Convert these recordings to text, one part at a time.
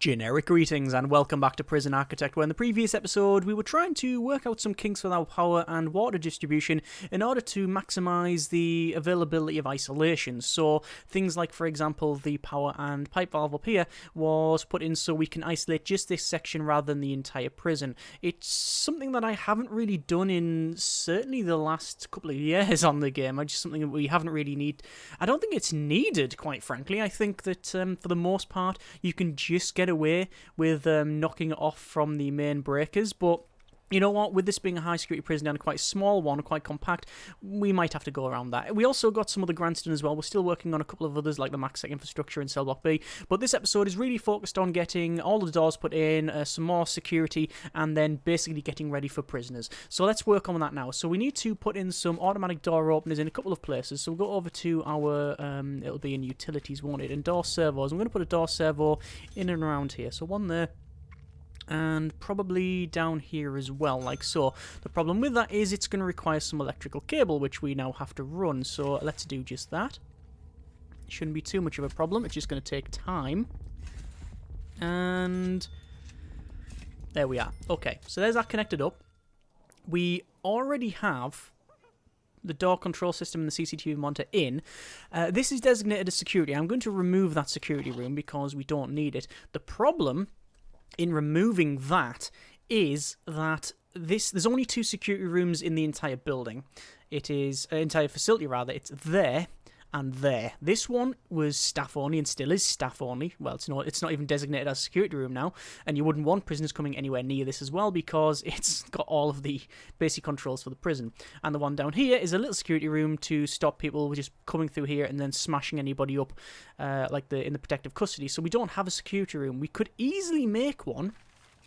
Generic greetings and welcome back to Prison Architect, where in the previous episode we were trying to work out some kinks with our power and water distribution in order to maximise the availability of isolation. So things like, for example, the power and pipe valve up here was put in so we can isolate just this section rather than the entire prison. It's something that I haven't really done in certainly the last couple of years on the game. It's just something that we haven't really I don't think it's needed, quite frankly. I think that for the most part you can just get away with knocking it off from the main breakers, but you know what, with this being a high security prison and quite a small one, quite compact, we might have to go around that. We also got some other grants done as well. We're still working on a couple of others like the MaxSec infrastructure in Cell Block B, but this episode is really focused on getting all the doors put in, some more security, and then basically getting ready for prisoners. So let's work on that now. So we need to put in some automatic door openers in a couple of places. So we'll go over to our, it'll be in utilities, won't it, and door servos. I'm going to put a door servo in and around here. So one there, and probably down here as well, like so. The problem with that is it's going to require some electrical cable, which we now have to run, so let's do just that. Shouldn't be too much of a problem, it's just going to take time. And there we are. Okay, so there's that connected up. We already have the door control system and the CCTV monitor in. This is designated as security. I'm going to remove that security room because we don't need it. The problem in removing that is that there's only 2 security rooms in the entire building. It is entire facility rather. It's there and there. This one was staff only and still is staff only. Well, it's not even designated as a security room now, and you wouldn't want prisoners coming anywhere near this as well because it's got all of the basic controls for the prison. And the one down here is a little security room to stop people just coming through here and then smashing anybody up like in the protective custody. So we don't have a security room. We could easily make one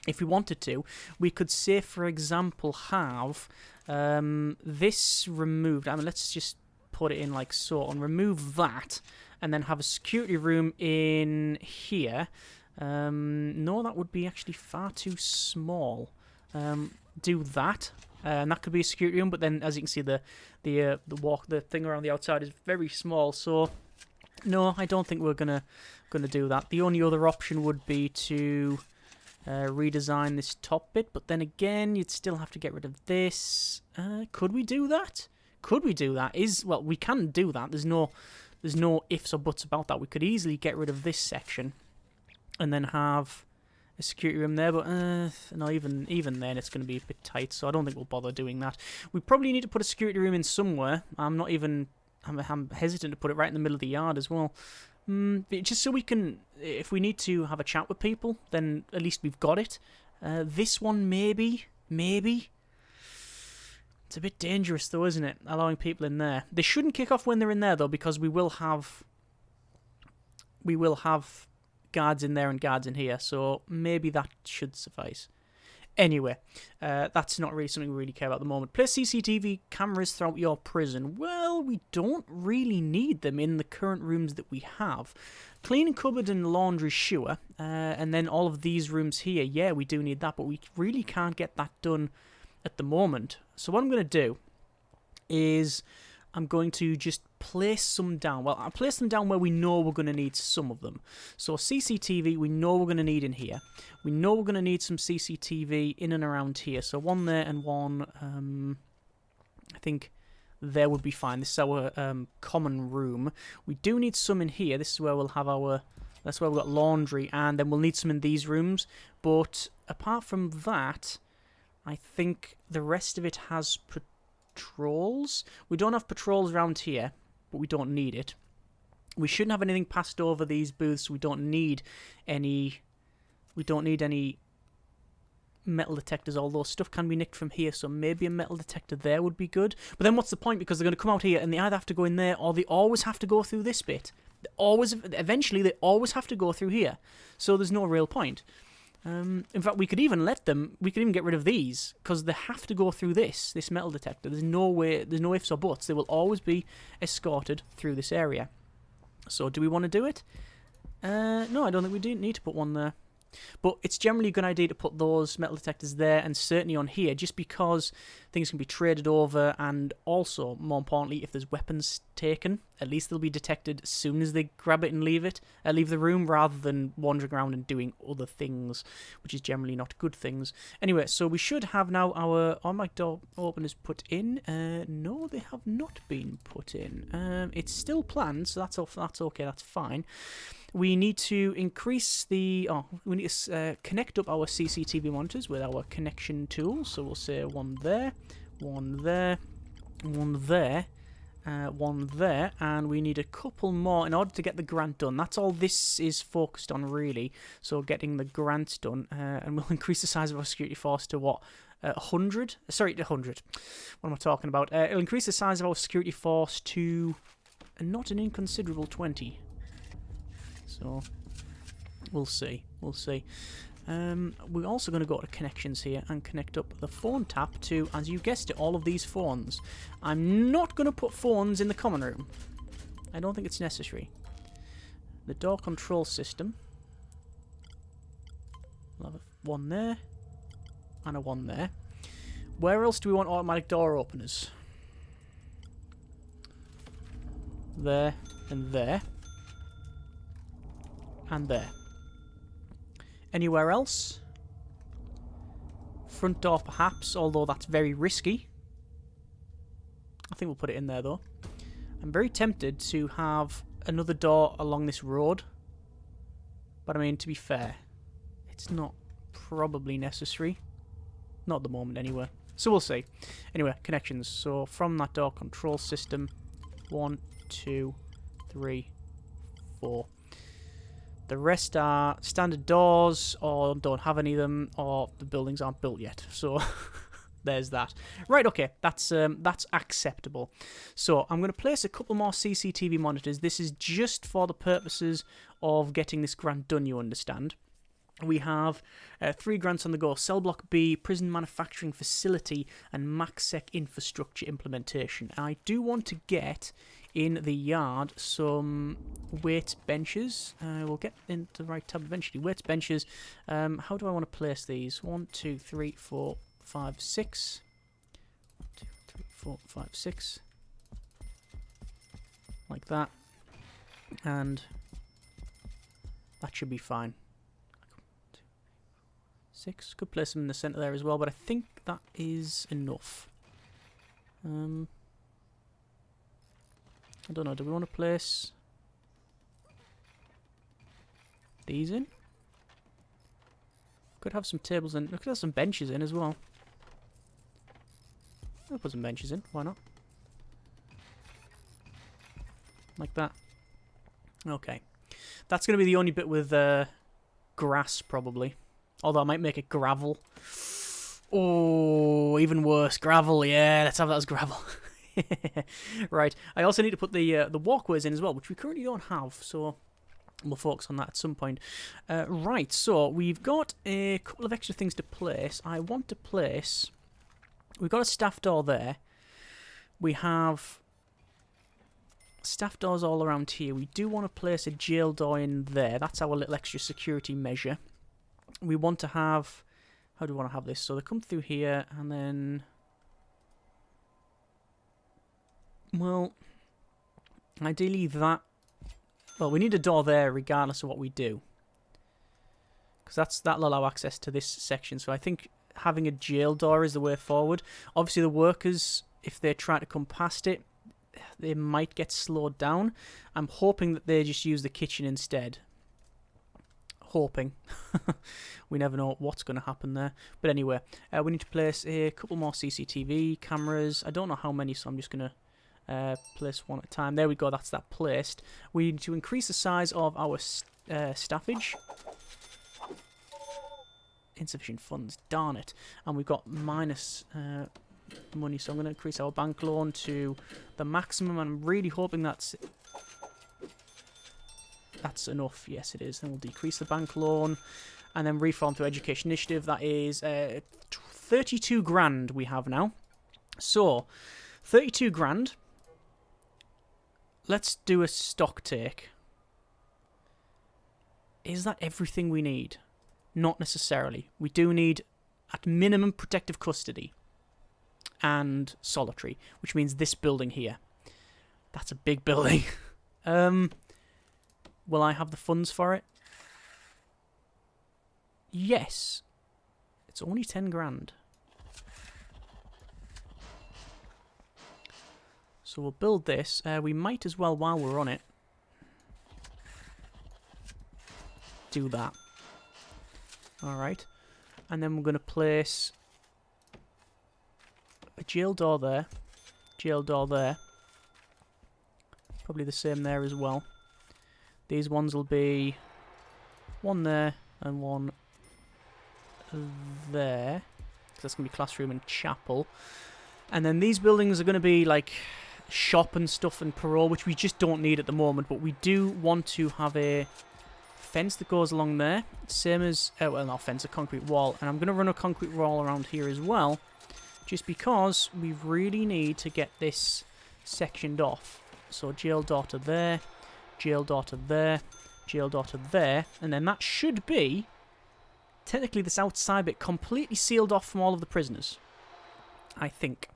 if we wanted to. We could say, for example, have this removed. I mean, let's just put it in like so and remove that and then have a security room in here. No, that would be actually far too small. Do that, and that could be a security room, but then as you can see the thing around the outside is very small, so no, I don't think we're gonna do that. The only other option would be to redesign this top bit, but then again you'd still have to get rid of this. Could we do that? Could we do that? Well, we can do that. There's no ifs or buts about that. We could easily get rid of this section and then have a security room there, but no, even then it's going to be a bit tight, so I don't think we'll bother doing that. We probably need to put a security room in somewhere. I'm hesitant to put it right in the middle of the yard as well. Just so we can, if we need to have a chat with people, then at least we've got it. This one maybe. It's a bit dangerous though, isn't it? Allowing people in there. They shouldn't kick off when they're in there though, because we will have guards in there and guards in here, so maybe that should suffice. Anyway, that's not really something we really care about at the moment. Place CCTV cameras throughout your prison. Well, we don't really need them in the current rooms that we have. Cleaning cupboard and laundry, sure. And then all of these rooms here, yeah, we do need that, but we really can't get that done at the moment. So what I'm going to do is I'm going to just place some down. Well, I'll place them down where we know we're going to need some of them. So CCTV, we know we're going to need in here. We know we're going to need some CCTV in and around here. So one there and one, I think there would be fine. This is our common room. We do need some in here. This is where we'll have our... That's where we've got laundry, and then we'll need some in these rooms. But apart from that, I think the rest of it has patrols. We don't have patrols around here, but we don't need it. We shouldn't have anything passed over these booths, so we don't need any metal detectors, although stuff can be nicked from here, so maybe a metal detector there would be good. But then what's the point, because they're going to come out here and they either have to go in there or they always have to go through this bit. Eventually they always have to go through here, so there's no real point. In fact, we could even get rid of these, because they have to go through this metal detector. There's no ifs or buts. They will always be escorted through this area. So do we want to do it? No, I don't think we do need to put one there. But it's generally a good idea to put those metal detectors there, and certainly on here, just because things can be traded over, and also, more importantly, if there's weapons taken, at least they'll be detected as soon as they grab it and leave the room, rather than wandering around and doing other things, which is generally not good things. Anyway, so we should have now our automatic door openers put in. No, they have not been put in. It's still planned, so that's okay, that's fine. We need to increase the... we need to connect up our CCTV monitors with our connection tool. So we'll say one there, one there, one there, one there, and we need a couple more in order to get the grant done. That's all this is focused on, really. So getting the grant done, and we'll increase the size of our security force to what? 100? Sorry, 100. What am I talking about? It'll increase the size of our security force to not an inconsiderable 20. So, we'll see. We'll see. We're also going to go to connections here and connect up the phone tap to, as you guessed it, all of these phones. I'm not going to put phones in the common room. I don't think it's necessary. The door control system. We'll have one there and a one there. Where else do we want automatic door openers? There and there. And there. Anywhere else? Front door perhaps, although that's very risky. I think we'll put it in there though. I'm very tempted to have another door along this road. But I mean, to be fair, it's not probably necessary. Not at the moment anyway. So we'll see. Anyway, connections. So from that door control system, 1, 2, 3, 4. The rest are standard doors, or don't have any of them, or the buildings aren't built yet. So there's that. Right, okay, that's acceptable. So I'm going to place a couple more CCTV monitors. This is just for the purposes of getting this grant done, you understand. We have 3 grants on the go: Cell Block B, Prison Manufacturing Facility, and MaxSec Infrastructure Implementation. I do want to get in the yard some weight benches. We'll get into the right tab eventually. Weights benches. How do I want to place these? 1, 2, 3, 4, 5, 6. 1, 2, 3, 4, 5, 6. Like that. And that should be fine. 6. Could place them in the centre there as well, but I think that is enough. I don't know, do we want to place these in? Could have some tables in. We could have some benches in as well. I'll put some benches in, why not? Like that. Okay. That's going to be the only bit with grass, probably. Although I might make it gravel. Oh, even worse. Gravel, yeah, let's have that as gravel. Right, I also need to put the walkways in as well, which we currently don't have, so we'll focus on that at some point. Right, so we've got a couple of extra things to place. I want to place... We've got a staff door there. We have staff doors all around here. We do want to place a jail door in there. That's our little extra security measure. We want to have... How do we want to have this? So they come through here, and then... Well, ideally that... Well, we need a door there regardless of what we do. Because that'll allow access to this section. So I think having a jail door is the way forward. Obviously the workers, if they try to come past it, they might get slowed down. I'm hoping that they just use the kitchen instead. Hoping. We never know what's going to happen there. But anyway, we need to place a couple more CCTV cameras. I don't know how many, so I'm just going to place one at a time. There we go, that's that placed. We need to increase the size of our staffage. Insufficient funds, darn it. And we've got minus money, so I'm going to increase our bank loan to the maximum. I'm really hoping that's enough. Yes, it is. Then we'll decrease the bank loan and then reform through education initiative. That is 32 grand we have now. So 32 grand. Let's do a stock take. Is that everything we need? Not necessarily. We do need, at minimum, protective custody. and solitary, which means this building here. That's a big building. Will I have the funds for it? Yes. It's only 10 grand. So we'll build this. We might as well, while we're on it, do that. Alright. And then we're going to place a jail door there. Jail door there. Probably the same there as well. These ones will be one there and one there. That's going to be classroom and chapel. And then these buildings are going to be like shop and stuff and parole, which we just don't need at the moment. But we do want to have a fence that goes along there. Same as, well, not fence, a concrete wall. And I'm going to run a concrete wall around here as well. Just because we really need to get this sectioned off. So jail door to there, jail door to there, jail door to there. And then that should be, technically, this outside bit completely sealed off from all of the prisoners. I think.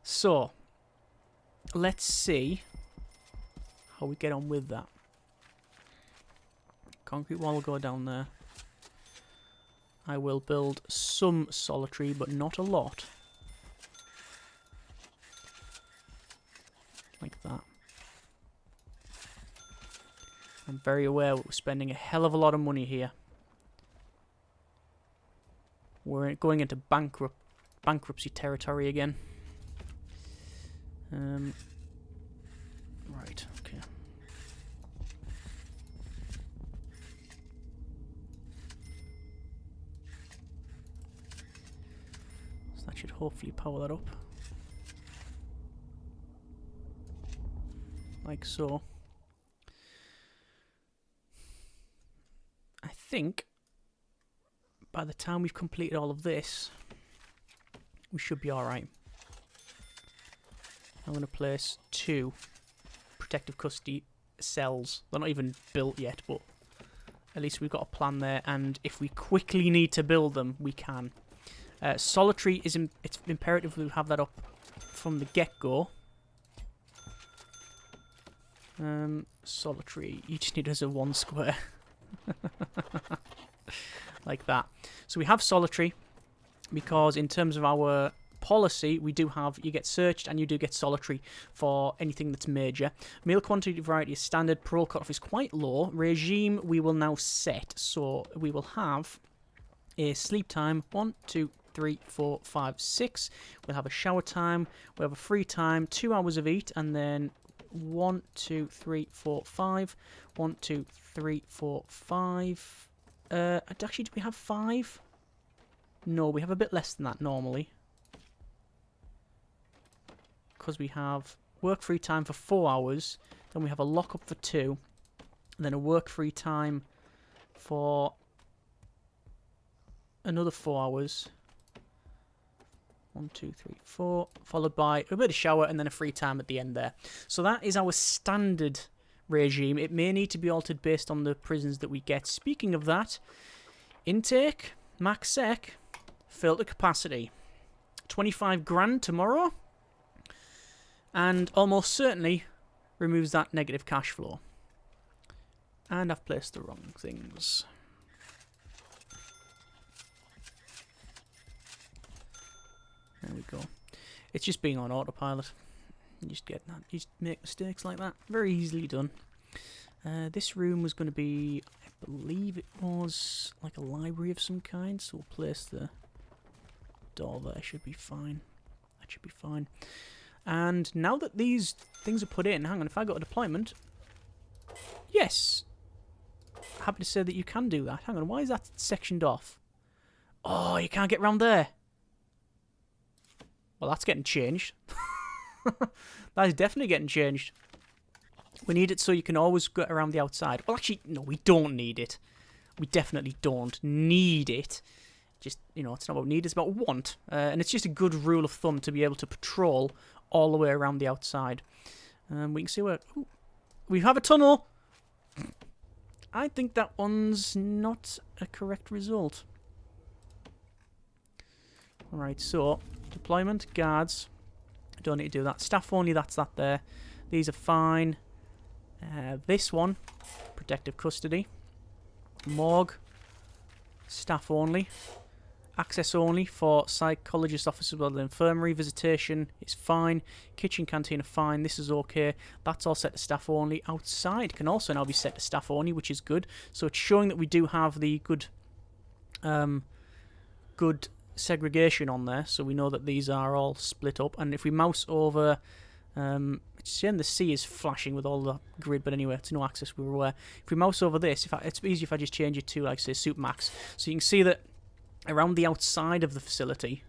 So, let's see how we get on with that. Concrete wall will go down there. I will build some solitary, but not a lot. Like that. I'm very aware we're spending a hell of a lot of money here. We're going into bankruptcy territory again. Right, okay. So that should hopefully power that up. Like so. I think by the time we've completed all of this, we should be alright. I'm going to place 2 protective custody cells. They're not even built yet, but at least we've got a plan there, and if we quickly need to build them, we can. Solitary, it's imperative we have that up from the get-go. Solitary, you just need us a 1 square. Like that. So we have solitary, because in terms of our policy, we do have, you get searched and you do get solitary for anything that's major. Meal quantity variety is standard. Parole cutoff is quite low. Regime we will now set. So we will have a sleep time 1, 2, 3, 4, 5, 6. We'll have a shower time. We'll have a free time, 2 hours of eat, and then 1, 2, 3, 4, 5. 1, 2, 3, 4, 5. Actually, do we have 5? No, we have a bit less than that normally. Because we have work free time for 4 hours, then we have a lock-up for 2, and then a work free time for another 4 hours. 1, 2, 3, 4, followed by a bit of shower and then a free time at the end there. So that is our standard regime. It may need to be altered based on the prisons that we get. Speaking of that, intake, max sec, filter capacity. 25 grand tomorrow. And almost certainly removes that negative cash flow. And I've placed the wrong things. There we go. It's just being on autopilot. You just get that. You just make mistakes like that. Very easily done. This room was going to be, I believe it was like a library of some kind. So we'll place the door there. Should be fine. That should be fine. And now that these things are put in, hang on, if I go to deployment, yes, happy to say that you can do that. Hang on, why is that sectioned off? Oh, you can't get round there. Well, that's getting changed. That is definitely getting changed. We need it so you can always get around the outside. Well, actually, no, we don't need it. We definitely don't need it. Just, you know, it's not about need, it's about want. And it's just a good rule of thumb to be able to patrol all the way around the outside. We can see where... Ooh, we have a tunnel! I think that one's not a correct result. Alright, so deployment, guards. Don't need to do that. Staff only, that's that there. These are fine. This one, protective custody. Morgue, staff only. Access only for psychologist officers of the infirmary. Visitation is fine. Kitchen, canteen are fine. This is okay. That's all set to staff only. Outside can also now be set to staff only, which is good. So it's showing that we do have the good segregation on there. So we know that these are all split up. And if we mouse over, it's saying the C is flashing with all the grid, but anyway, it's no access, we were aware. If we mouse over this, it's easy if I just change it to, like, say, Supermax. So you can see that around the outside of the facility,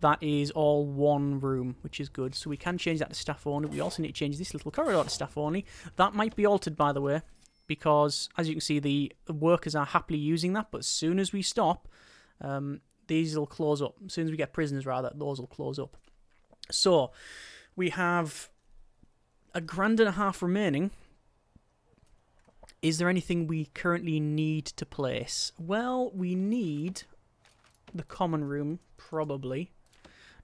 that is all one room, which is good. So we can change that to staff only. We also need to change this little corridor to staff only. That might be altered, by the way, because, as you can see, the workers are happily using that, but as soon as we stop, these will close up. As soon as we get prisoners, rather, those will close up. So we have $1,500 remaining. Is there anything we currently need to place? Well, we need the common room, probably.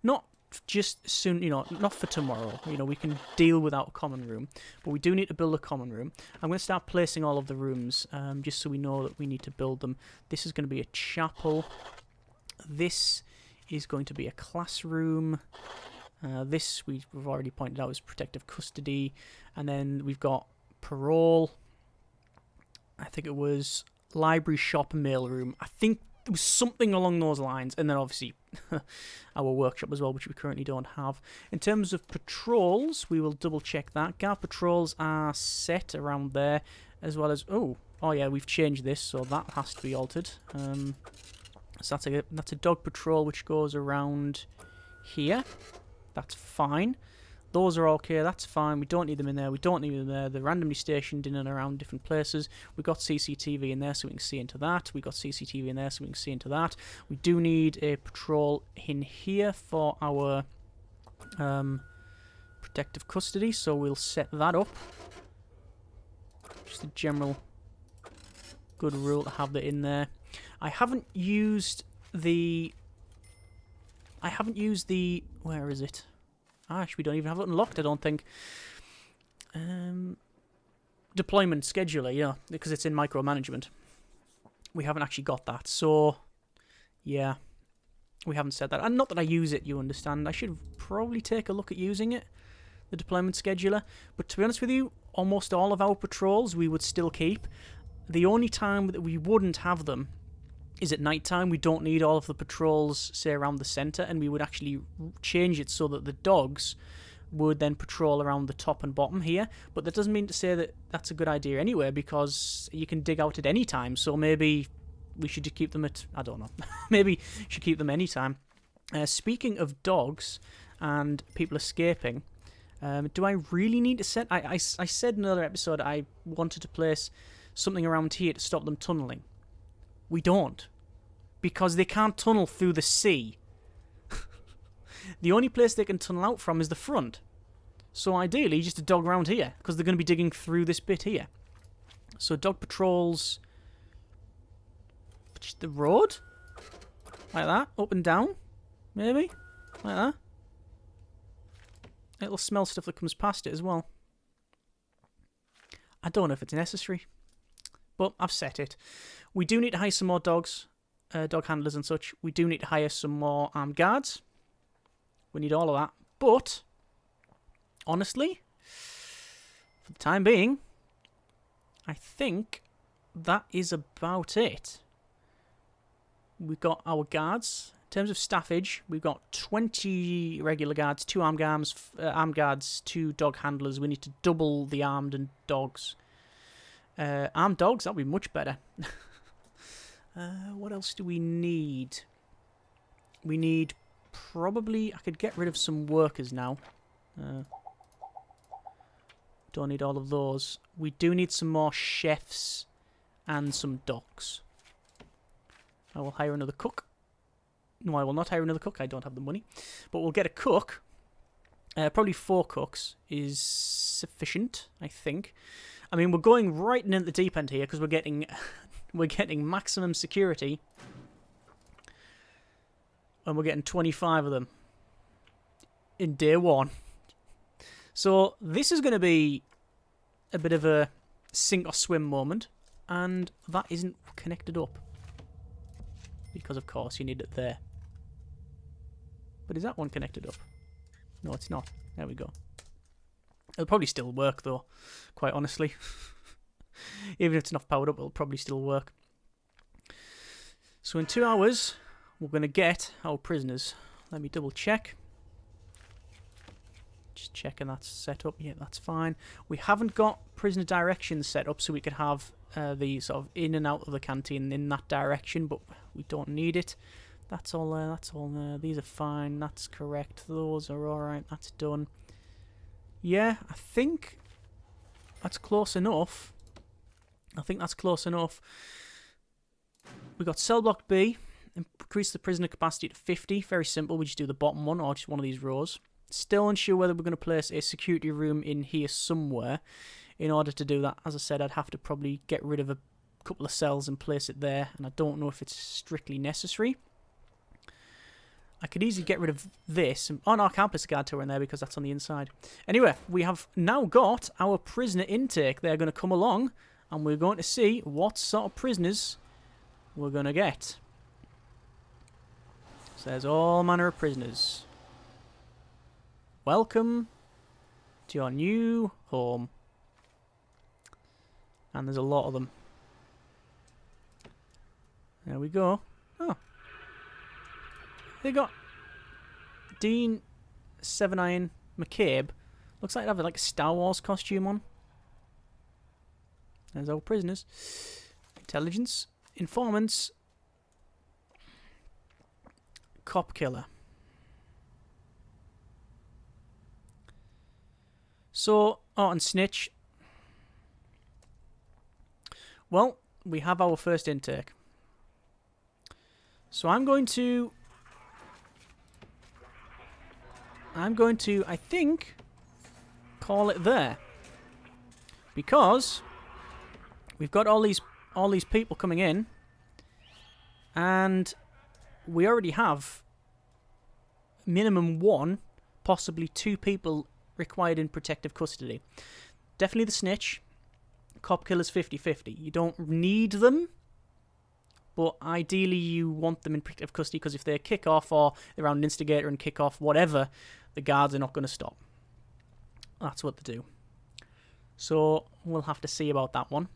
Not just soon, not for tomorrow. We can deal without a common room. But we do need to build a common room. I'm going to start placing all of the rooms, just so we know that we need to build them. This is going to be a chapel. This is going to be a classroom. This we've already pointed out is protective custody. And then we've got parole. I think it was library, shop, and mailroom. I think there was something along those lines. And then obviously our workshop as well, which we currently don't have. In terms of patrols, we will double check that. Guard patrols are set around there, as well as... Oh yeah, we've changed this, so that has to be altered. So that's a dog patrol, which goes around here. That's fine. Those are okay, that's fine. We don't need them in there. We don't need them there. They're randomly stationed in and around different places. We've got CCTV in there so we can see into that. We've got CCTV in there so we can see into that. We do need a patrol in here for our protective custody, so we'll set that up. Just a general good rule to have that in there. I haven't used the... Where is it? Actually, we don't even have it unlocked, I don't think. Deployment scheduler, because it's in micromanagement. We haven't actually got that, so yeah, we haven't set that. And not that I use it, you understand. I should probably take a look at using it, the deployment scheduler. But to be honest with you, almost all of our patrols we would still keep. The only time that we wouldn't have them is at night time. We don't need all of the patrols, say, around the centre, and we would actually change it so that the dogs would then patrol around the top and bottom here. But that doesn't mean to say that that's a good idea anyway, because you can dig out at any time. So maybe we should just keep them at... I don't know. Maybe we should keep them anytime. Speaking of dogs and people escaping, do I really need to set... I said in another episode I wanted to place something around here to stop them tunnelling. We don't, because they can't tunnel through the sea. The only place they can tunnel out from is the front. So ideally, just a dog around here, because they're going to be digging through this bit here. So dog patrols... Just the road? Like that? Up and down? Maybe? Like that? It'll smell stuff that comes past it as well. I don't know if it's necessary, but I've set it. We do need to hire some more dogs, dog handlers and such. We do need to hire some more armed guards. We need all of that. But, honestly, for the time being, I think that is about it. We've got our guards. In terms of staffage, we've got 20 regular guards, 2 armed guards, 2 dog handlers. We need to double the armed and dogs. Armed dogs, that'll be much better. What else do we need? We need probably... I could get rid of some workers now. Don't need all of those. We do need some more chefs and some dogs. I will hire another cook. No, I will not hire another cook. I don't have the money. But we'll get a cook. Probably 4 cooks is sufficient, I think. I mean, we're going right in at the deep end here because we're getting maximum security And we're getting 25 of them in day 1. So this is going to be a bit of a sink or swim moment. And that isn't connected up. Because, of course, you need it there. But is that one connected up? No, it's not. There we go. It'll probably still work, though, quite honestly. Even if it's not powered up, it'll probably still work. So in 2 hours, we're going to get our prisoners. Let me double check. Just checking that's set up. Yeah, that's fine. We haven't got prisoner directions set up, so we could have the sort of in and out of the canteen in that direction, but we don't need it. That's all there. That's all there. These are fine. That's correct. Those are all right. That's done. Yeah, I think that's close enough. I think that's close enough. We got cell block B. Increase the prisoner capacity to 50. Very simple. We just do the bottom one or just one of these rows. Still unsure whether we're going to place a security room in here somewhere. In order to do that, as I said, I'd have to probably get rid of a couple of cells and place it there. And I don't know if it's strictly necessary. I could easily get rid of this. Oh no, I can't place a guard tower in there because that's on the inside. Anyway, we have now got our prisoner intake. They're going to come along and we're going to see what sort of prisoners we're going to get. So there's all manner of prisoners. Welcome to your new home. And there's a lot of them. There we go. Oh. They got Dean 7-Iron McCabe. Looks like they have like a Star Wars costume on. There's our prisoners. Intelligence. Informants. Cop killer. So, oh, and snitch. Well, we have our first intake. So I'm going to, I think, call it there. Because we've got all these people coming in, and we already have minimum 1, possibly 2 people required in protective custody. Definitely the snitch. Cop killers 50-50. You don't need them, but ideally you want them in protective custody because if they kick off or they're around an instigator and kick off whatever, the guards are not going to stop. That's what they do. So we'll have to see about that one.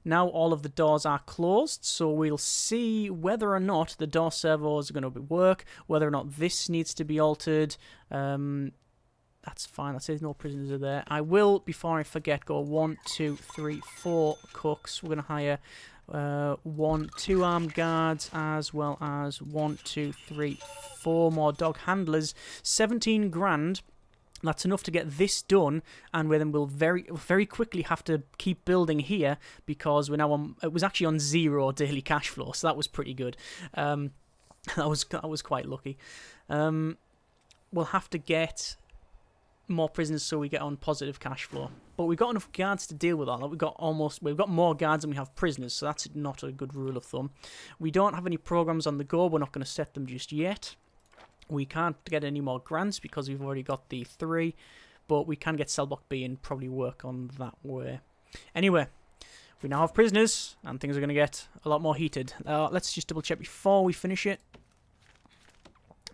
Now all of the doors are closed, so we'll see whether or not the door servos are going to work, whether or not this needs to be altered. That's fine. That says no prisoners are there. I will, before I forget, go 1, 2, 3, 4 cooks. We're going to hire 2 armed guards as well as 1, 2, 3, 4 more dog handlers. 17 grand. That's enough to get this done, and then we'll very quickly have to keep building here because we're now on. It was actually on 0 daily cash flow, so that was pretty good. That was quite lucky. We'll have to get more prisoners so we get on positive cash flow, but we've got enough guards to deal with all that. We've got more guards than we have prisoners, so that's not a good rule of thumb. We don't have any programs on the go. We're not going to set them just yet. We can't get any more grants because we've already got the 3, but we can get cell block B and probably work on that way. Anyway, we now have prisoners and things are going to get a lot more heated. Let's just double check before we finish it.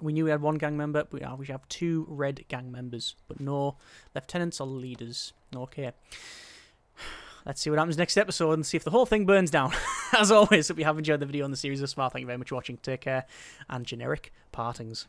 We knew we had 1 gang member, but we have 2 red gang members, but no lieutenants or leaders. Okay. Let's see what happens next episode and see if the whole thing burns down. As always, if you have enjoyed the video on the series thus far, thank you very much for watching. Take care, and generic partings.